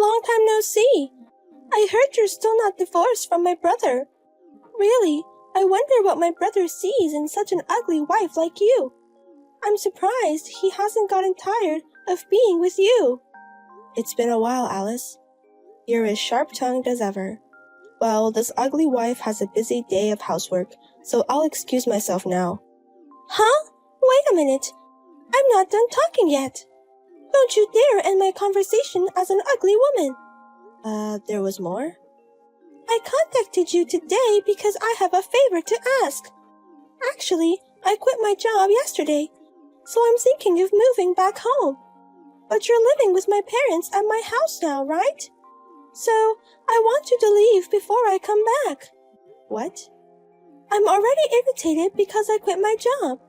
long time no see. I heard you're still not divorced from my brother. Really, I wonder what my brother sees in such an ugly wife like you. I'm surprised he hasn't gotten tired of being with you. It's been a while, Alice. You're as sharp-tongued as ever. Well, this ugly wife has a busy day of housework, so I'll excuse myself now. Huh? Wait a minute. I'm not done talking yet. Don't you dare end my conversation as an ugly woman. There was more? I contacted you today because I have a favor to ask. Actually, I quit my job yesterday, so I'm thinking of moving back home. But you're living with my parents at my house now, right? So, I want you to leave before I come back. What? I'm already irritated because I quit my job.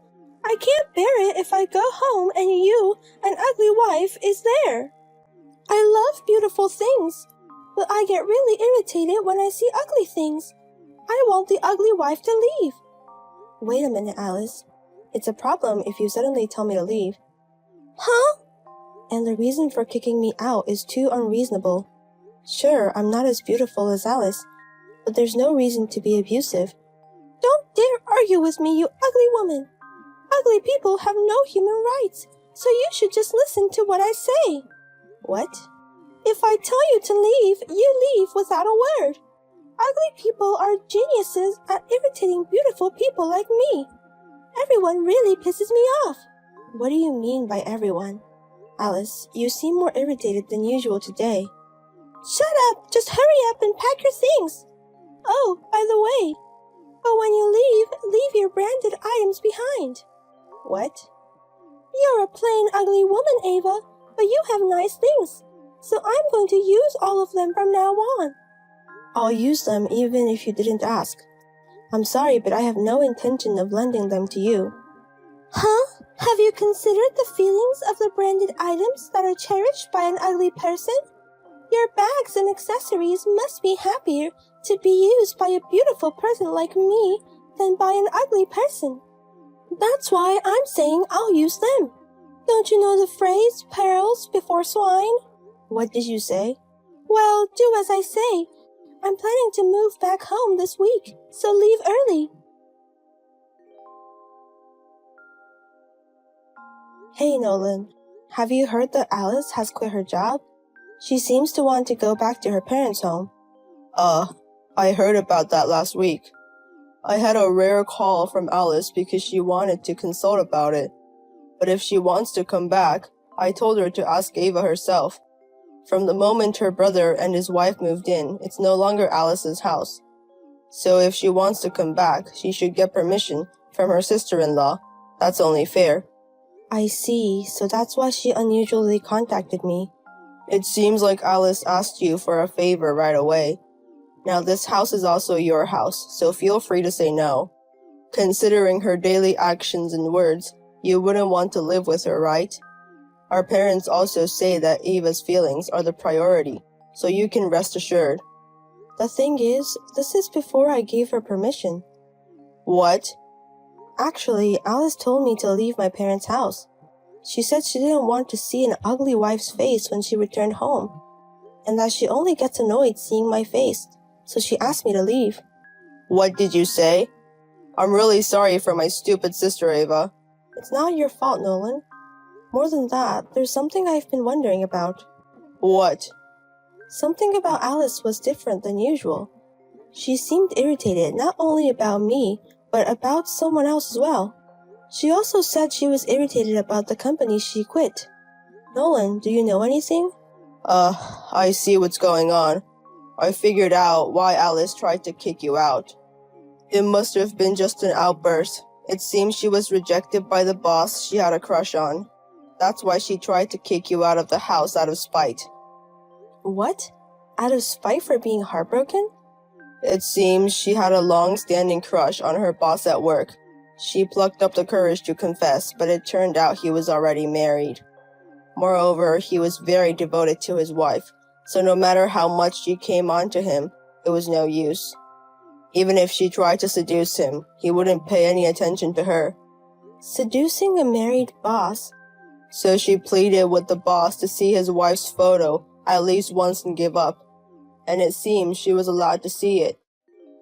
I can't bear it if I go home and you, an ugly wife, is there. I love beautiful things, but I get really irritated when I see ugly things. I want the ugly wife to leave. Wait a minute, Alice. It's a problem if you suddenly tell me to leave. Huh? And the reason for kicking me out is too unreasonable. Sure, I'm not as beautiful as Alice, but there's no reason to be abusive. Don't dare argue with me, you ugly woman. Ugly people have no human rights, so you should just listen to what I say. What? If I tell you to leave, you leave without a word. Ugly people are geniuses at irritating beautiful people like me. Everyone really pisses me off. What do you mean by everyone? Alice, you seem more irritated than usual today. Shut up! Just hurry up and pack your things. Oh, by the way, but when you leave your branded items behind. What? You're a plain ugly woman, Ava, but you have nice things, so I'm going to use all of them from now on. I'll use them even if you didn't ask. I'm sorry, but I have no intention of lending them to you. Huh? Have you considered the feelings of the branded items that are cherished by an ugly person? Your bags and accessories must be happier to be used by a beautiful person like me than by an ugly person. That's why I'm saying I'll use them. Don't you know the phrase, pearls before swine? What did you say? Well, do as I say. I'm planning to move back home this week, so leave early. Hey, Nolan. Have you heard that Alice has quit her job? She seems to want to go back to her parents' home. I heard about that last week. I had a rare call from Alice because she wanted to consult about it. But if she wants to come back, I told her to ask Ava herself. From the moment her brother and his wife moved in, it's no longer Alice's house. So if she wants to come back, she should get permission from her sister-in-law. That's only fair. I see, so that's why she unusually contacted me. It seems like Alice asked you for a favor right away. Now this house is also your house, so feel free to say no. Considering her daily actions and words, you wouldn't want to live with her, right? Our parents also say that Ava's feelings are the priority, so you can rest assured. The thing is, this is before I gave her permission. What? Actually, Alice told me to leave my parents' house. She said she didn't want to see an ugly wife's face when she returned home, and that she only gets annoyed seeing my face, so she asked me to leave. What did you say? I'm really sorry for my stupid sister, Ava. It's not your fault, Nolan. More than that, there's something I've been wondering about. What? Something about Alice was different than usual. She seemed irritated not only about me, but about someone else as well. She also said she was irritated about the company she quit. Nolan, do you know anything? I see what's going on. I figured out why Alice tried to kick you out. It must have been just an outburst. It seems she was rejected by the boss she had a crush on. That's why she tried to kick you out of the house out of spite. What? Out of spite for being heartbroken? It seems she had a long-standing crush on her boss at work. She plucked up the courage to confess, but it turned out he was already married. Moreover, he was very devoted to his wife, so no matter how much she came on to him, it was no use. Even if she tried to seduce him, he wouldn't pay any attention to her. Seducing a married boss? So she pleaded with the boss to see his wife's photo at least once and give up, and it seems she was allowed to see it.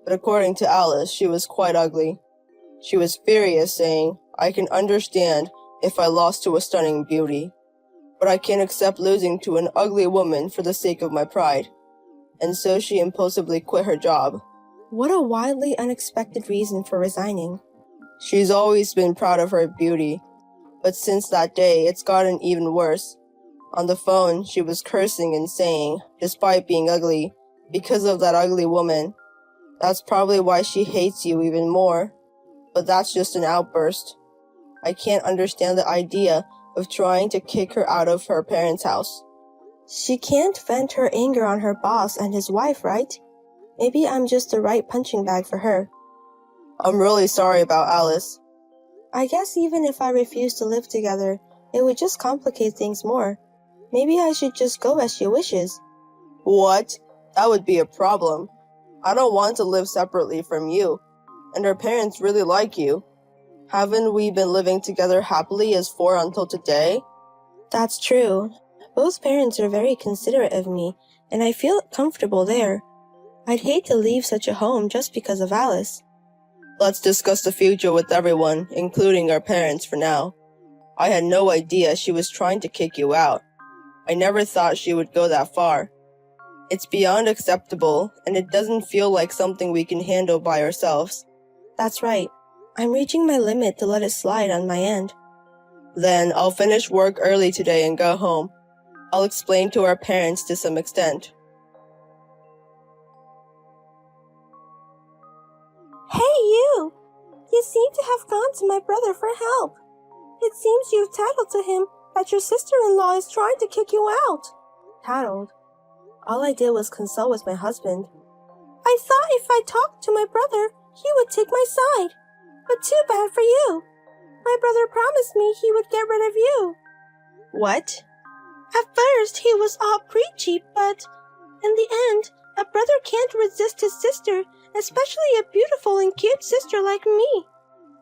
But according to Alice, she was quite ugly. She was furious, saying, "I can understand if I lost to a stunning beauty, but I can't accept losing to an ugly woman for the sake of my pride." And so she impulsively quit her job. What a wildly unexpected reason for resigning. She's always been proud of her beauty, but since that day, it's gotten even worse. On the phone, she was cursing and saying, despite being ugly, because of that ugly woman. That's probably why she hates you even more. But that's just an outburst. I can't understand the idea of trying to kick her out of her parents' house. She can't vent her anger on her boss and his wife, right? Maybe I'm just the right punching bag for her. I'm really sorry about Alice. I guess even if I refuse to live together, it would just complicate things more. Maybe I should just go as she wishes. What? That would be a problem. I don't want to live separately from you, and her parents really like you. Haven't we been living together happily as four until today? That's true. Both parents are very considerate of me, and I feel comfortable there. I'd hate to leave such a home just because of Alice. Let's discuss the future with everyone, including our parents for now. I had no idea she was trying to kick you out. I never thought she would go that far. It's beyond acceptable, and it doesn't feel like something we can handle by ourselves. That's right. I'm reaching my limit to let it slide on my end. Then I'll finish work early today and go home. I'll explain to our parents to some extent. Hey, you! You seem to have gone to my brother for help. It seems you've tattled to him that your sister-in-law is trying to kick you out. Tattled? All I did was consult with my husband. I thought if I talked to my brother, he would take my side. But too bad for you. My brother promised me he would get rid of you. What? At first, he was all preachy, but in the end, a brother can't resist his sister, especially a beautiful and cute sister like me.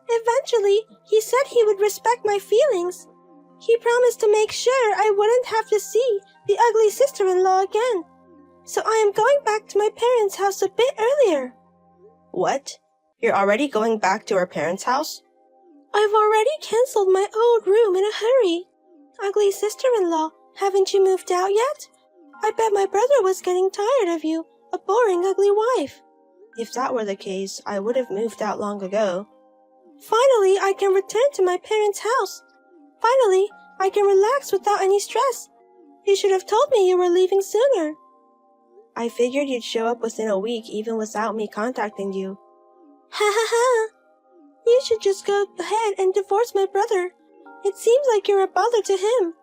Eventually, he said he would respect my feelings. He promised to make sure I wouldn't have to see the ugly sister-in-law again. So I am going back to my parents' house a bit earlier. What? You're already going back to our parents' house? I've already canceled my old room in a hurry. Ugly sister-in-law, haven't you moved out yet? I bet my brother was getting tired of you, a boring ugly wife. If that were the case, I would have moved out long ago. Finally, I can return to my parents' house. Finally, I can relax without any stress. You should have told me you were leaving sooner. I figured you'd show up within a week even without me contacting you. Ha ha ha! You should just go ahead and divorce my brother. It seems like you're a bother to him.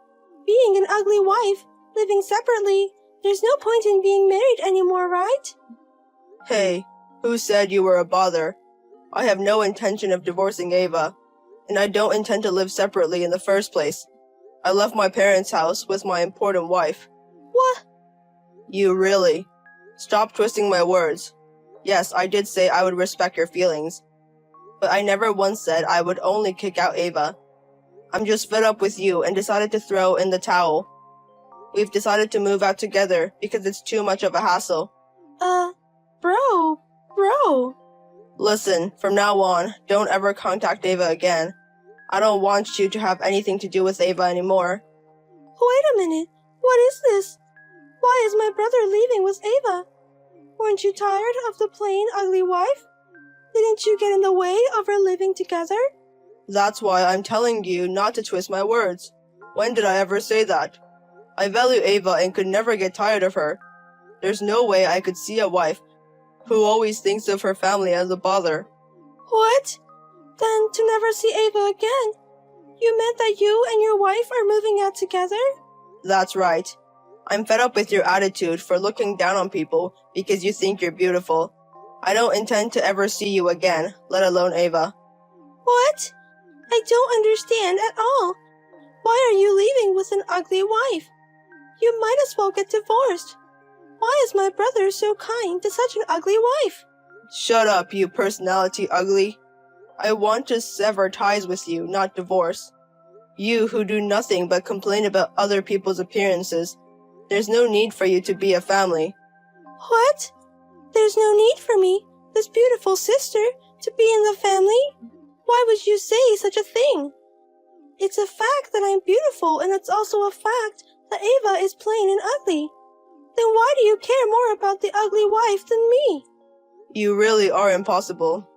Being an ugly wife, living separately, there's no point in being married anymore, right? Hey, who said you were a bother? I have no intention of divorcing Ava, and I don't intend to live separately in the first place. I left my parents' house with my important wife. What? You really? Stop twisting my words. Yes, I did say I would respect your feelings, but I never once said I would only kick out Ava. I'm just fed up with you and decided to throw in the towel. We've decided to move out together because it's too much of a hassle. Bro. Listen, from now on, don't ever contact Ava again. I don't want you to have anything to do with Ava anymore. Wait a minute. What is this? Why is my brother leaving with Ava? Weren't you tired of the plain, ugly wife? Didn't you get in the way of our living together? That's why I'm telling you not to twist my words. When did I ever say that? I value Ava and could never get tired of her. There's no way I could see a wife who always thinks of her family as a bother. What? Then to never see Ava again? You meant that you and your wife are moving out together? That's right. I'm fed up with your attitude for looking down on people because you think you're beautiful. I don't intend to ever see you again, let alone Ava. What? I don't understand at all. Why are you leaving with an ugly wife? You might as well get divorced. Why is my brother so kind to such an ugly wife? Shut up, you personality ugly. I want to sever ties with you, not divorce. You who do nothing but complain about other people's appearances. There's no need for you to be a family. What? There's no need for me, this beautiful sister, to be in the family? Why would you say such a thing? It's a fact that I'm beautiful, and it's also a fact that Ava is plain and ugly. Then why do you care more about the ugly wife than me? You really are impossible.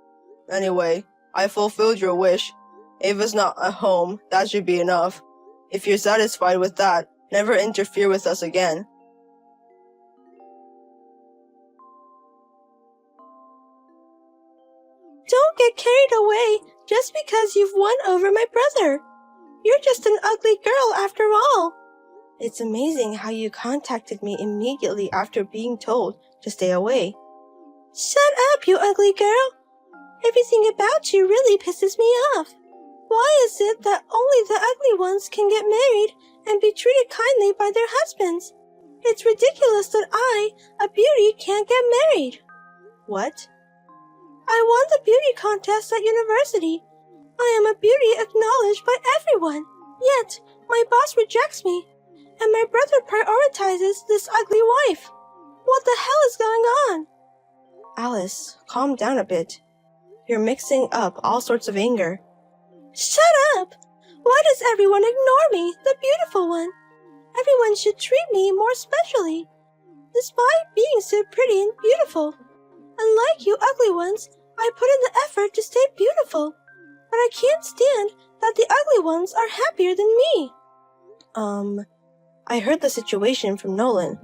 Anyway, I fulfilled your wish. Ava's not at home, that should be enough. If you're satisfied with that, never interfere with us again. Don't get carried away just because you've won over my brother. You're just an ugly girl after all. It's amazing how you contacted me immediately after being told to stay away. Shut up, you ugly girl. Everything about you really pisses me off. Why is it that only the ugly ones can get married and be treated kindly by their husbands? It's ridiculous that I, a beauty, can't get married. What? I won the beauty contest at university. I am a beauty acknowledged by everyone. Yet, my boss rejects me, and my brother prioritizes this ugly wife. What the hell is going on? Alice, calm down a bit. You're mixing up all sorts of anger. Shut up! Why does everyone ignore me, the beautiful one? Everyone should treat me more specially. Despite being so pretty and beautiful. Unlike you ugly ones, I put in the effort to stay beautiful. But I can't stand that the ugly ones are happier than me. I heard the situation from Nolan.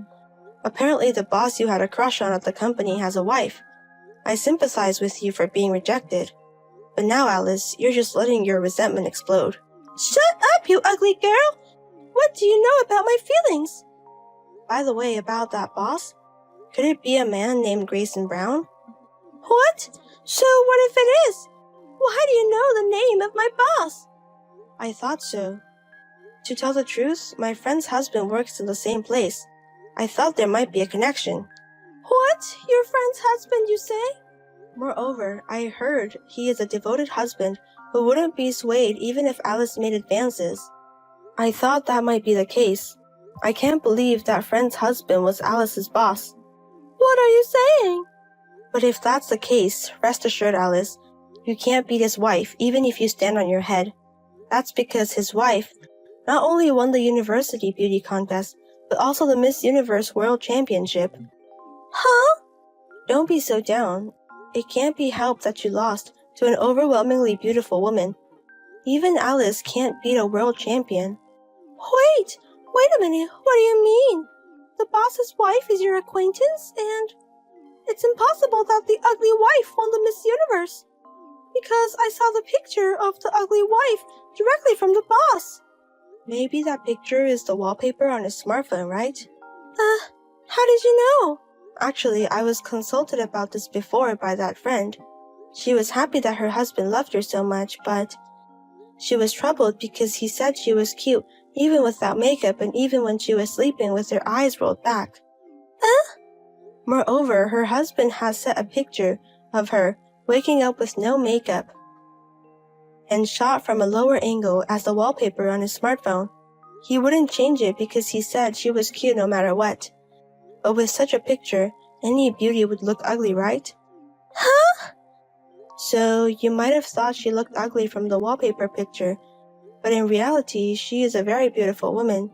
Apparently the boss you had a crush on at the company has a wife. I sympathize with you for being rejected. But now, Alice, you're just letting your resentment explode. Shut up, you ugly girl! What do you know about my feelings? By the way, about that boss, could it be a man named Grayson Brown? What? So what if it is? Why do you know the name of my boss? I thought so. To tell the truth, my friend's husband works in the same place. I thought there might be a connection. What? Your friend's husband, you say? Moreover, I heard he is a devoted husband who wouldn't be swayed even if Alice made advances. I thought that might be the case. I can't believe that friend's husband was Alice's boss. What are you saying? But if that's the case, rest assured, Alice, you can't beat his wife even if you stand on your head. That's because his wife not only won the university beauty contest, but also the Miss Universe World Championship. Huh? Don't be so down. It can't be helped that you lost to an overwhelmingly beautiful woman. Even Alice can't beat a world champion. Wait a minute, what do you mean? The boss's wife is your acquaintance, and it's impossible that the ugly wife won the Miss Universe. Because I saw the picture of the ugly wife directly from the boss. Maybe that picture is the wallpaper on his smartphone, right? How did you know? Actually, I was consulted about this before by that friend. She was happy that her husband loved her so much, but she was troubled because he said she was cute even without makeup and even when she was sleeping with her eyes rolled back. Moreover, her husband has set a picture of her waking up with no makeup and shot from a lower angle as the wallpaper on his smartphone. He wouldn't change it because he said she was cute no matter what. But with such a picture, any beauty would look ugly, right? Huh? So you might have thought she looked ugly from the wallpaper picture, but in reality, she is a very beautiful woman.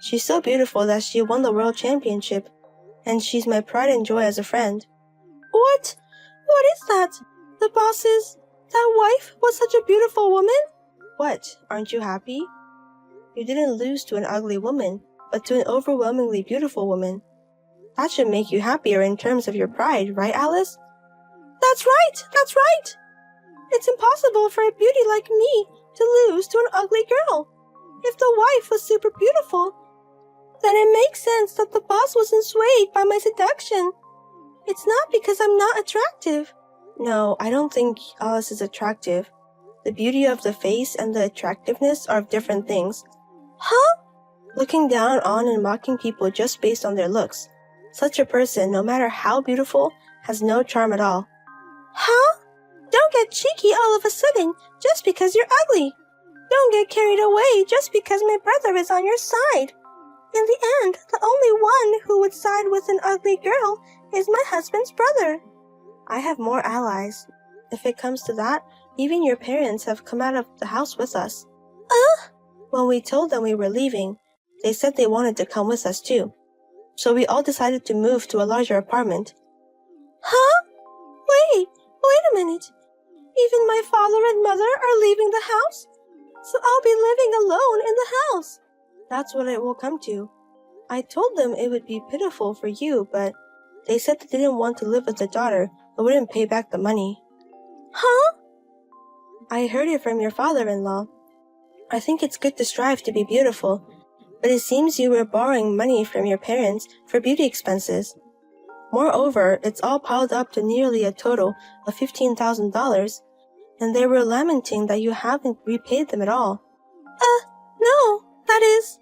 She's so beautiful that she won the world championship, and she's my pride and joy as a friend. What? What is that? The boss's... that wife was such a beautiful woman? What? Aren't you happy? You didn't lose to an ugly woman, but to an overwhelmingly beautiful woman. That should make you happier in terms of your pride, right, Alice? That's right! It's impossible for a beauty like me to lose to an ugly girl. If the wife was super beautiful, then it makes sense that the boss wasn't swayed by my seduction. It's not because I'm not attractive. No, I don't think Alice is attractive. The beauty of the face and the attractiveness are different things. Huh? Looking down on and mocking people just based on their looks. Such a person, no matter how beautiful, has no charm at all. Huh? Don't get cheeky all of a sudden just because you're ugly. Don't get carried away just because my brother is on your side. In the end, the only one who would side with an ugly girl is my husband's brother. I have more allies. If it comes to that, even your parents have come out of the house with us. When we told them we were leaving, they said they wanted to come with us too. So we all decided to move to a larger apartment. Huh? Wait a minute. Even my father and mother are leaving the house? So I'll be living alone in the house. That's what it will come to. I told them it would be pitiful for you, but they said they didn't want to live with the daughter but wouldn't pay back the money. Huh? I heard it from your father-in-law. I think it's good to strive to be beautiful, but it seems you were borrowing money from your parents for beauty expenses. Moreover, it's all piled up to nearly a total of $15,000, and they were lamenting that you haven't repaid them at all. No, that is...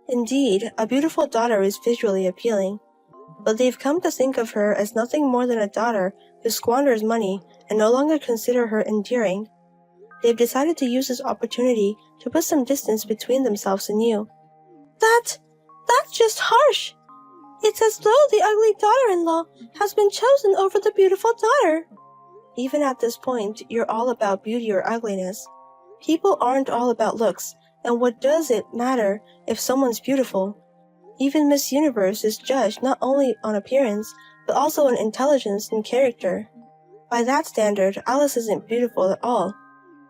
Indeed, a beautiful daughter is visually appealing, but they've come to think of her as nothing more than a daughter who squanders money and no longer consider her endearing. They've decided to use this opportunity to put some distance between themselves and you. That's just harsh. It's as though the ugly daughter-in-law has been chosen over the beautiful daughter. Even at this point, you're all about beauty or ugliness. People aren't all about looks, and what does it matter if someone's beautiful? Even Miss Universe is judged not only on appearance, but also on intelligence and character. By that standard, Alice isn't beautiful at all.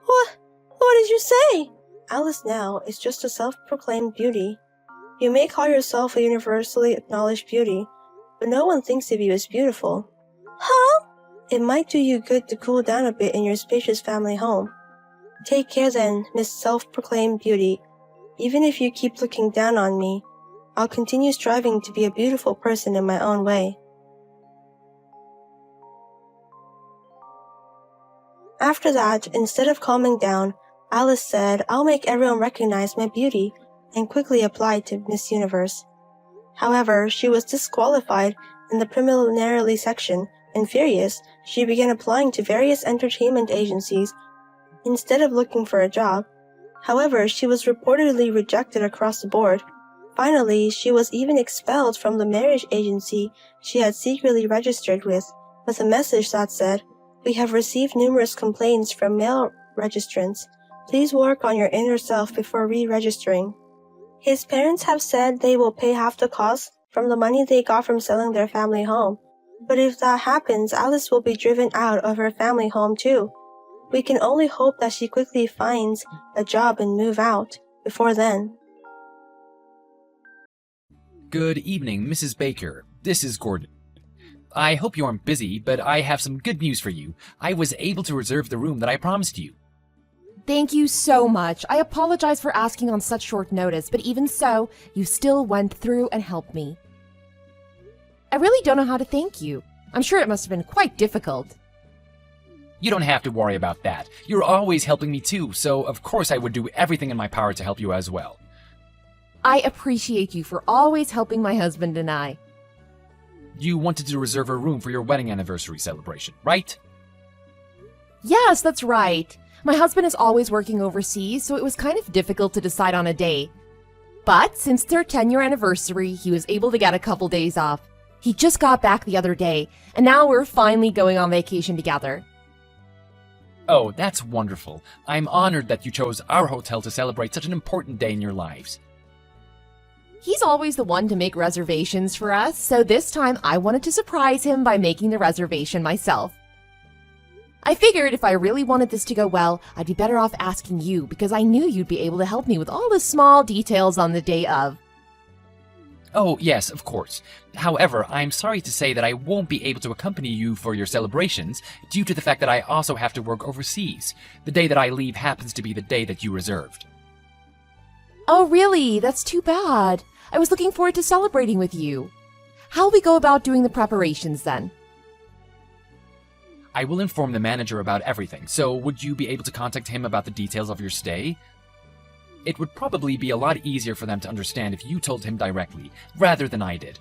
What did you say? Alice now is just a self-proclaimed beauty. You may call yourself a universally acknowledged beauty, but no one thinks of you as beautiful. Huh? It might do you good to cool down a bit in your spacious family home. Take care then, Miss Self-Proclaimed Beauty. Even if you keep looking down on me, I'll continue striving to be a beautiful person in my own way. After that, instead of calming down, Alice said, "I'll make everyone recognize my beauty," and quickly applied to Miss Universe. However, she was disqualified in the preliminary section, and furious, she began applying to various entertainment agencies instead of looking for a job. However, she was reportedly rejected across the board. Finally, she was even expelled from the marriage agency she had secretly registered with a message that said, "We have received numerous complaints from male registrants. Please work on your inner self before re-registering." His parents have said they will pay half the cost from the money they got from selling their family home. But if that happens, Alice will be driven out of her family home too. We can only hope that she quickly finds a job and move out before then. Good evening, Mrs. Baker. This is Gordon. I hope you aren't busy, but I have some good news for you. I was able to reserve the room that I promised you. Thank you so much. I apologize for asking on such short notice, but even so, you still went through and helped me. I really don't know how to thank you. I'm sure it must have been quite difficult. You don't have to worry about that. You're always helping me too, so of course I would do everything in my power to help you as well. I appreciate you for always helping my husband and I. You wanted to reserve a room for your wedding anniversary celebration, right? Yes, that's right. My husband is always working overseas, so it was kind of difficult to decide on a day. But since their 10-year anniversary, he was able to get a couple days off. He just got back the other day, and now we're finally going on vacation together. Oh, that's wonderful. I'm honored that you chose our hotel to celebrate such an important day in your lives. He's always the one to make reservations for us, so this time I wanted to surprise him by making the reservation myself. I figured if I really wanted this to go well, I'd be better off asking you because I knew you'd be able to help me with all the small details on the day of. Oh, yes, of course. However, I'm sorry to say that I won't be able to accompany you for your celebrations due to the fact that I also have to work overseas. The day that I leave happens to be the day that you reserved. Oh, really? That's too bad. I was looking forward to celebrating with you. How'll we go about doing the preparations then? I will inform the manager about everything, so would you be able to contact him about the details of your stay? It would probably be a lot easier for them to understand if you told him directly, rather than I did.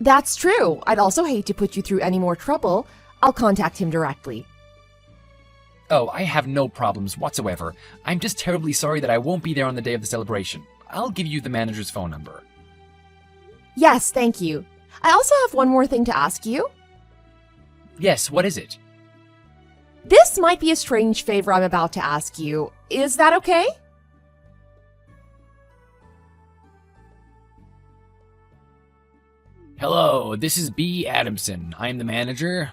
That's true. I'd also hate to put you through any more trouble. I'll contact him directly. Oh, I have no problems whatsoever. I'm just terribly sorry that I won't be there on the day of the celebration. I'll give you the manager's phone number. Yes, thank you. I also have one more thing to ask you. Yes, what is it? This might be a strange favor I'm about to ask you. Is that okay? Hello, this is B. Adamson. I'm the manager.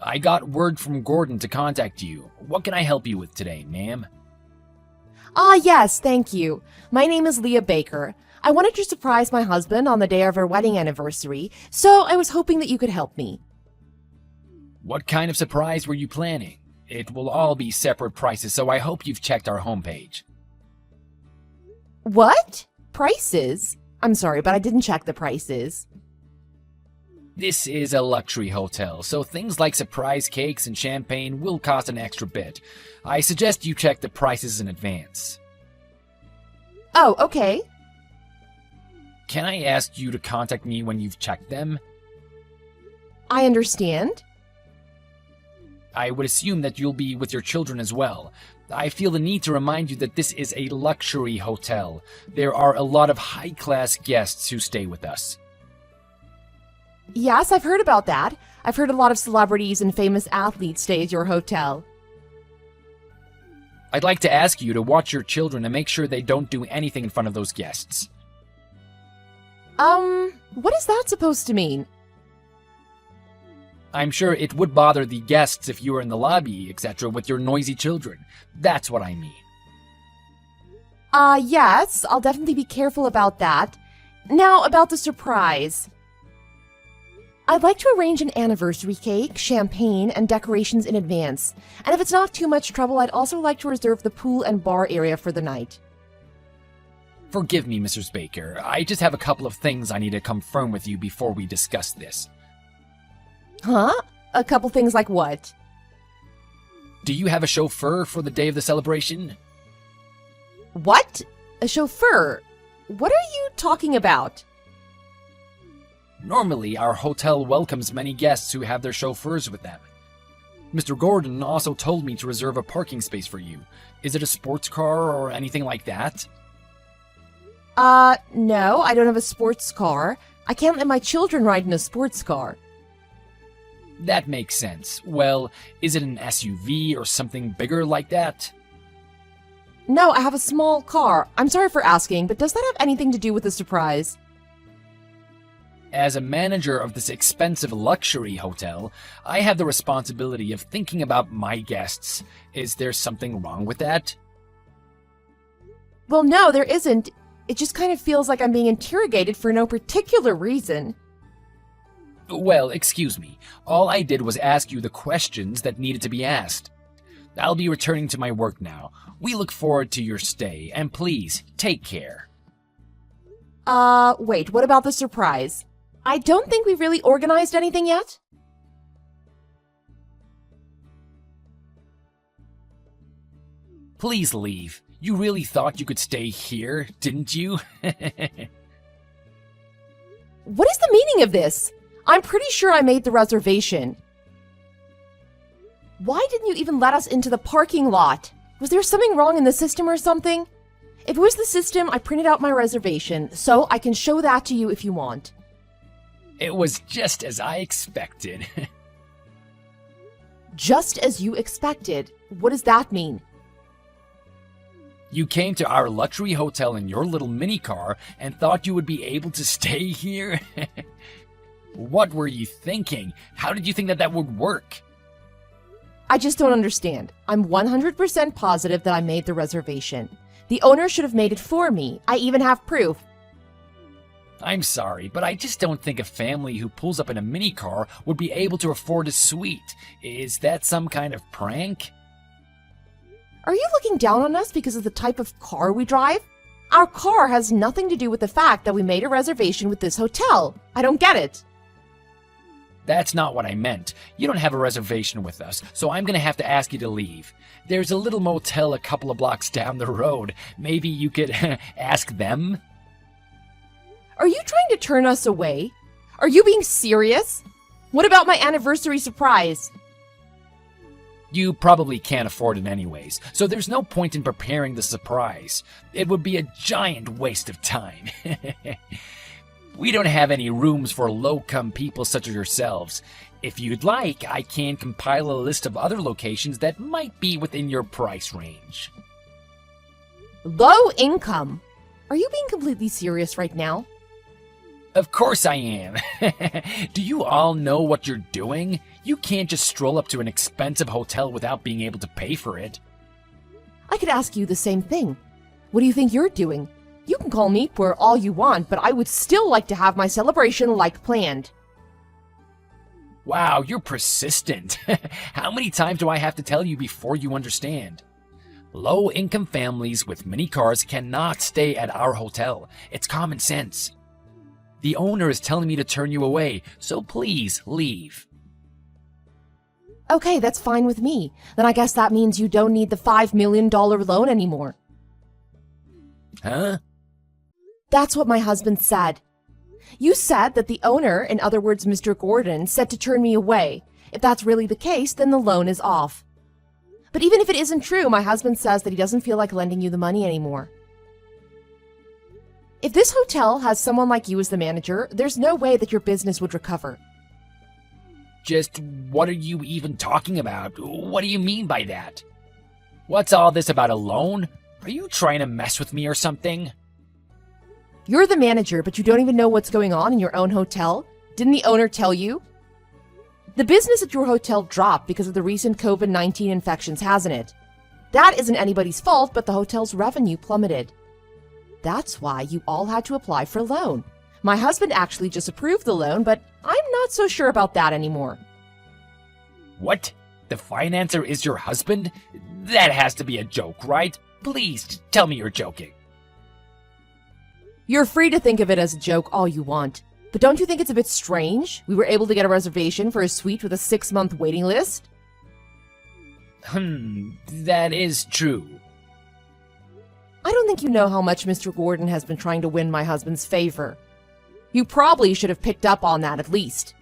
I got word from Gordon to contact you. What can I help you with today, ma'am? Yes, thank you. My name is Leah Baker. I wanted to surprise my husband on the day of our wedding anniversary, so I was hoping that you could help me. What kind of surprise were you planning? It will all be separate prices, so I hope you've checked our homepage. What? Prices? I'm sorry, but I didn't check the prices. This is a luxury hotel, so things like surprise cakes and champagne will cost an extra bit. I suggest you check the prices in advance. Oh, okay. Can I ask you to contact me when you've checked them? I understand. I would assume that you'll be with your children as well. I feel the need to remind you that this is a luxury hotel. There are a lot of high-class guests who stay with us. Yes, I've heard about that. I've heard a lot of celebrities and famous athletes stay at your hotel. I'd like to ask you to watch your children and make sure they don't do anything in front of those guests. What is that supposed to mean? I'm sure it would bother the guests if you were in the lobby, etc., with your noisy children. That's what I mean. Yes, I'll definitely be careful about that. Now, about the surprise. I'd like to arrange an anniversary cake, champagne, and decorations in advance. And if it's not too much trouble, I'd also like to reserve the pool and bar area for the night. Forgive me, Mrs. Baker. I just have a couple of things I need to confirm with you before we discuss this. Huh? A couple things like what? Do you have a chauffeur for the day of the celebration? What? A chauffeur? What are you talking about? Normally, our hotel welcomes many guests who have their chauffeurs with them. Mr. Gordon also told me to reserve a parking space for you. Is it a sports car or anything like that? No, I don't have a sports car. I can't let my children ride in a sports car. That makes sense. Well, is it an SUV or something bigger like that? No, I have a small car. I'm sorry for asking, but does that have anything to do with the surprise? As a manager of this expensive luxury hotel, I have the responsibility of thinking about my guests. Is there something wrong with that? Well, no, there isn't. It just kind of feels like I'm being interrogated for no particular reason. Well, excuse me. All I did was ask you the questions that needed to be asked. I'll be returning to my work now. We look forward to your stay, and please, take care. Wait, what about the surprise? I don't think we've really organized anything yet. Please leave. You really thought you could stay here, didn't you? What is the meaning of this? I'm pretty sure I made the reservation. Why didn't you even let us into the parking lot? Was there something wrong in the system or something? If it was the system, I printed out my reservation, so I can show that to you if you want. It was just as I expected. Just as you expected? What does that mean? You came to our luxury hotel in your little mini car and thought you would be able to stay here? What were you thinking? How did you think that would work? I just don't understand. I'm 100% positive that I made the reservation. The owner should have made it for me. I even have proof. I'm sorry, but I just don't think a family who pulls up in a mini car would be able to afford a suite. Is that some kind of prank? Are you looking down on us because of the type of car we drive? Our car has nothing to do with the fact that we made a reservation with this hotel. I don't get it. That's not what I meant. You don't have a reservation with us, so I'm gonna have to ask you to leave. There's a little motel a couple of blocks down the road. Maybe you could ask them? Are you trying to turn us away? Are you being serious? What about my anniversary surprise? You probably can't afford it anyways, so there's no point in preparing the surprise. It would be a giant waste of time. We don't have any rooms for low-income people such as yourselves. If you'd like, I can compile a list of other locations that might be within your price range. Low income? Are you being completely serious right now? Of course I am. Do you all know what you're doing? You can't just stroll up to an expensive hotel without being able to pay for it. I could ask you the same thing. What do you think you're doing? You can call me poor all you want, but I would still like to have my celebration like planned. Wow, you're persistent. How many times do I have to tell you before you understand? Low-income families with many cars cannot stay at our hotel. It's common sense. The owner is telling me to turn you away, so please leave. Okay, that's fine with me. Then I guess that means you don't need the $5 million loan anymore. Huh? That's what my husband said. You said that the owner, in other words Mr. Gordon, said to turn me away. If that's really the case, then the loan is off. But even if it isn't true, my husband says that he doesn't feel like lending you the money anymore. If this hotel has someone like you as the manager, there's no way that your business would recover. Just what are you even talking about? What do you mean by that? What's all this about a loan? Are you trying to mess with me or something? You're the manager, but you don't even know what's going on in your own hotel? Didn't the owner tell you? The business at your hotel dropped because of the recent COVID-19 infections, hasn't it? That isn't anybody's fault, but the hotel's revenue plummeted. That's why you all had to apply for a loan. My husband actually just approved the loan, but I'm not so sure about that anymore. What? The financer is your husband? That has to be a joke, right? Please, tell me you're joking. You're free to think of it as a joke all you want. But don't you think it's a bit strange? We were able to get a reservation for a suite with a 6-month waiting list? That is true. I don't think you know how much Mr. Gordon has been trying to win my husband's favor. You probably should have picked up on that at least.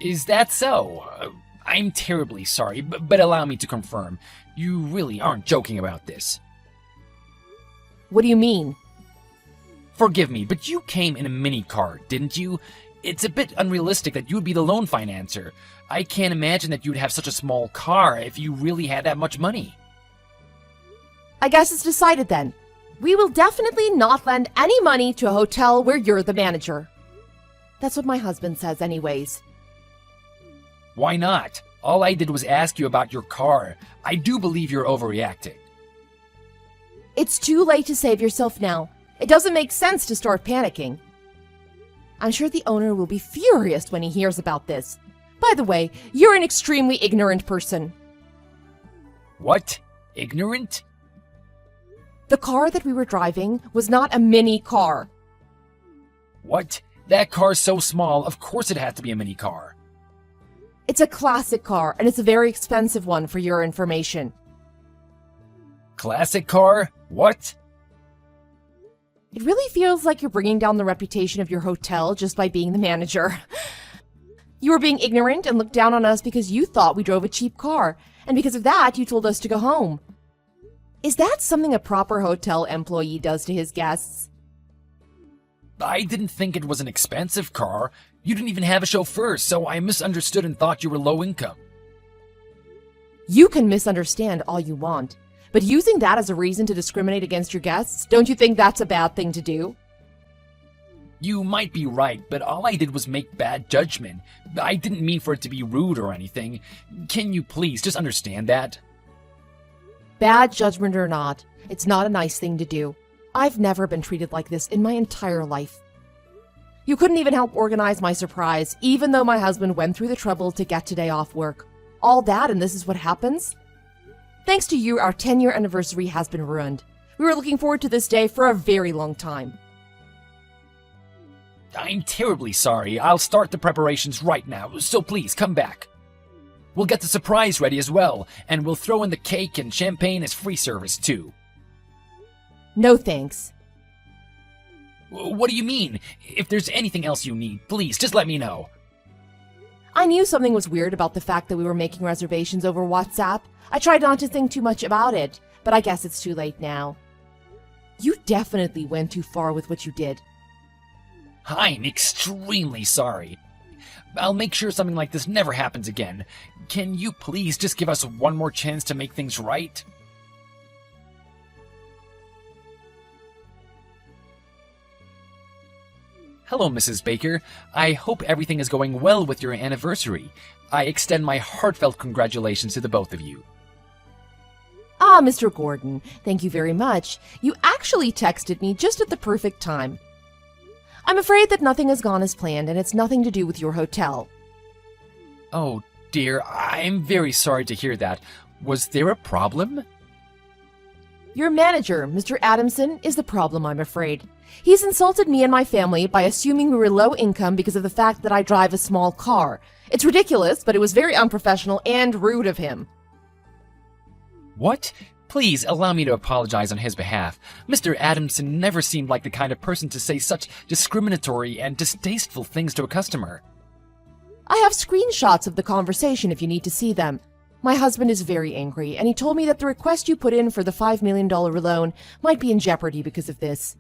Is that so? I'm terribly sorry, but allow me to confirm. You really aren't joking about this. What do you mean? Forgive me, but you came in a mini car, didn't you? It's a bit unrealistic that you'd be the loan financer. I can't imagine that you'd have such a small car if you really had that much money. I guess it's decided then. We will definitely not lend any money to a hotel where you're the manager. That's what my husband says anyways. Why not? All I did was ask you about your car. I do believe you're overreacting. It's too late to save yourself now. It doesn't make sense to start panicking. I'm sure the owner will be furious when he hears about this. By the way, you're an extremely ignorant person. What? Ignorant? The car that we were driving was not a mini car. What? That car's so small, of course it had to be a mini car. It's a classic car, and it's a very expensive one for your information. Classic car? What? It really feels like you're bringing down the reputation of your hotel just by being the manager. You were being ignorant and looked down on us because you thought we drove a cheap car, and because of that, you told us to go home. Is that something a proper hotel employee does to his guests? I didn't think it was an expensive car. You didn't even have a chauffeur, so I misunderstood and thought you were low income. You can misunderstand all you want, but using that as a reason to discriminate against your guests, don't you think that's a bad thing to do? You might be right, but all I did was make bad judgment. I didn't mean for it to be rude or anything. Can you please just understand that? Bad judgment or not, it's not a nice thing to do. I've never been treated like this in my entire life. You couldn't even help organize my surprise, even though my husband went through the trouble to get today off work. All that, and this is what happens? Thanks to you, our 10-year anniversary has been ruined. We were looking forward to this day for a very long time. I'm terribly sorry. I'll start the preparations right now, so please come back. We'll get the surprise ready as well, and we'll throw in the cake and champagne as free service too. No thanks. What do you mean? If there's anything else you need, please just let me know. I knew something was weird about the fact that we were making reservations over WhatsApp. I tried not to think too much about it, but I guess it's too late now. You definitely went too far with what you did. I'm extremely sorry. I'll make sure something like this never happens again. Can you please just give us one more chance to make things right? Hello, Mrs. Baker. I hope everything is going well with your anniversary. I extend my heartfelt congratulations to the both of you. Ah, Mr. Gordon, thank you very much. You actually texted me just at the perfect time. I'm afraid that nothing has gone as planned, and it's nothing to do with your hotel. Oh, dear, I'm very sorry to hear that. Was there a problem? Your manager, Mr. Adamson, is the problem, I'm afraid. He's insulted me and my family by assuming we were low income because of the fact that I drive a small car. It's ridiculous, but it was very unprofessional and rude of him. What? Please allow me to apologize on his behalf. Mr. Adamson never seemed like the kind of person to say such discriminatory and distasteful things to a customer. I have screenshots of the conversation if you need to see them. My husband is very angry, and he told me that the request you put in for the $5 million loan might be in jeopardy because of this.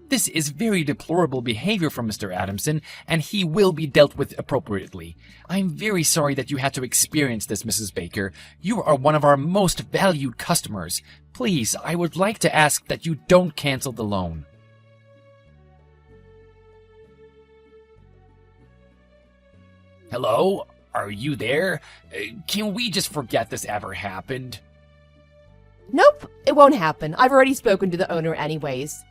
This is very deplorable behavior from Mr. Adamson, and he will be dealt with appropriately. I'm very sorry that you had to experience this, Mrs. Baker. You are one of our most valued customers. Please, I would like to ask that you don't cancel the loan. Hello? Are you there? Can we just forget this ever happened? Nope, it won't happen. I've already spoken to the owner anyways.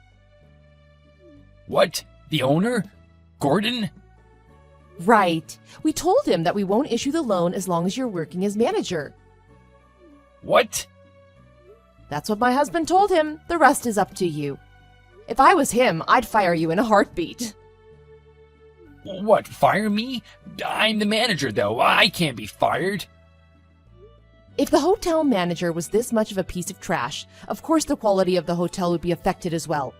What? The owner? Gordon? Right. We told him that we won't issue the loan as long as you're working as manager. What? That's what my husband told him. The rest is up to you. If I was him, I'd fire you in a heartbeat. What, fire me? I'm the manager, though. I can't be fired. If the hotel manager was this much of a piece of trash, of course the quality of the hotel would be affected as well.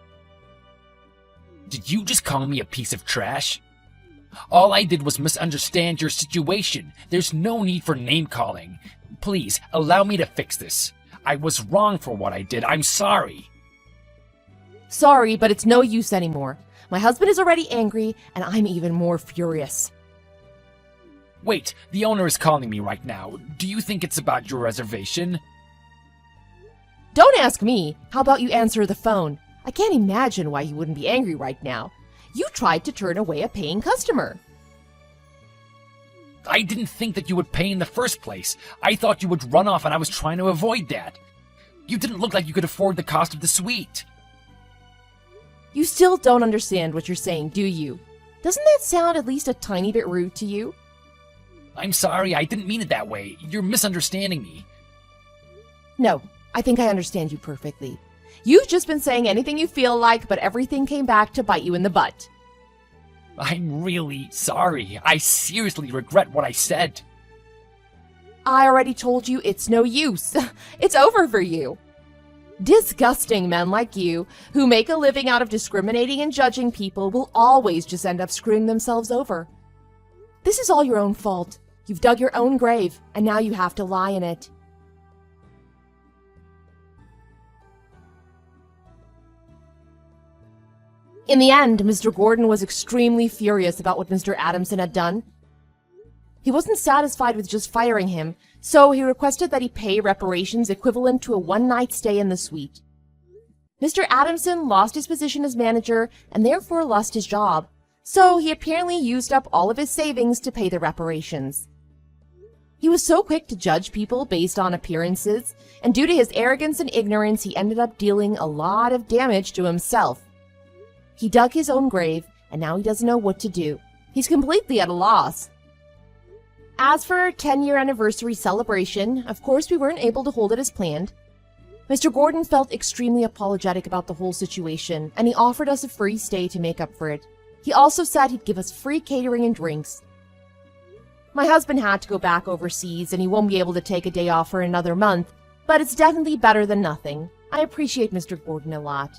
Did you just call me a piece of trash? All I did was misunderstand your situation. There's no need for name-calling. Please, allow me to fix this. I was wrong for what I did. I'm sorry. Sorry, but it's no use anymore. My husband is already angry, and I'm even more furious. Wait, the owner is calling me right now. Do you think it's about your reservation? Don't ask me. How about you answer the phone? I can't imagine why he wouldn't be angry right now. You tried to turn away a paying customer. I didn't think that you would pay in the first place. I thought you would run off, and I was trying to avoid that. You didn't look like you could afford the cost of the suite. You still don't understand what you're saying, do you? Doesn't that sound at least a tiny bit rude to you? I'm sorry, I didn't mean it that way. You're misunderstanding me. No, I think I understand you perfectly. You've just been saying anything you feel like, but everything came back to bite you in the butt. I'm really sorry. I seriously regret what I said. I already told you it's no use. It's over for you. Disgusting men like you, who make a living out of discriminating and judging people, will always just end up screwing themselves over. This is all your own fault. You've dug your own grave, and now you have to lie in it. In the end, Mr. Gordon was extremely furious about what Mr. Adamson had done. He wasn't satisfied with just firing him, so he requested that he pay reparations equivalent to a one-night stay in the suite. Mr. Adamson lost his position as manager and therefore lost his job, so he apparently used up all of his savings to pay the reparations. He was so quick to judge people based on appearances, and due to his arrogance and ignorance, he ended up dealing a lot of damage to himself. He dug his own grave, and now he doesn't know what to do. He's completely at a loss. As for our 10-year anniversary celebration, of course we weren't able to hold it as planned. Mr. Gordon felt extremely apologetic about the whole situation, and he offered us a free stay to make up for it. He also said he'd give us free catering and drinks. My husband had to go back overseas, and he won't be able to take a day off for another month, but it's definitely better than nothing. I appreciate Mr. Gordon a lot.